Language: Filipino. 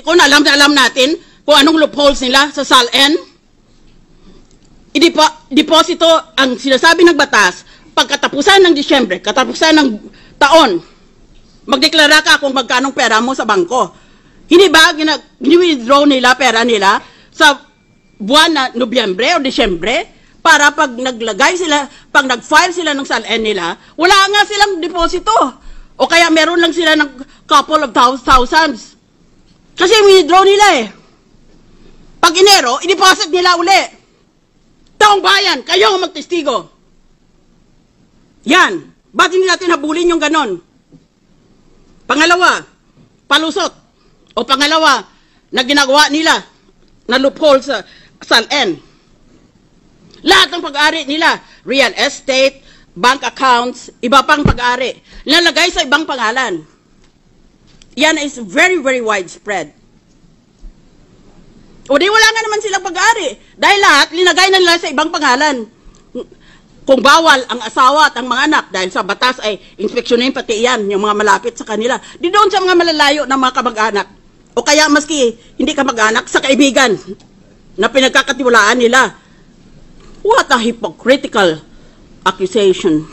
Kung alam na alam natin kung anong loopholes nila sa SALN, deposito ang sinasabi ng batas, pagkatapusan ng Disyembre, katapusan ng taon, magdeklara ka kung magkanong pera mo sa bangko. Hindi ba gini-withdraw nila pera nila sa buwan na Nobyembre o Disyembre para pag naglagay sila, pag nag-file sila ng SALN nila, wala nga silang deposito. O kaya meron lang sila ng couple of thousands. Kasi withdraw nila eh. Pag Enero, i-deposit nila uli. Taong bayan, kayo ang magtestigo. Yan. Ba't hindi natin habulin yung ganon? Pangalawa, palusot. O pangalawa, na ginagawa nila na loophole sa SALN. Lahat ng pag-ari nila, real estate, bank accounts, iba pang pag-ari, nalagay sa ibang pangalan. Yan is very, very widespread. O di wala nga naman silang pag-ari. Dahil lahat, linagay na nila sa ibang pangalan. Kung bawal ang asawa at ang mga anak, dahil sa batas ay inspeksyonin pati yan, yung mga malapit sa kanila. Di doon sa mga malalayo na mga kamag-anak. O kaya maski hindi kamag-anak, sa kaibigan na pinagkakatiwalaan nila. What a hypocritical accusation.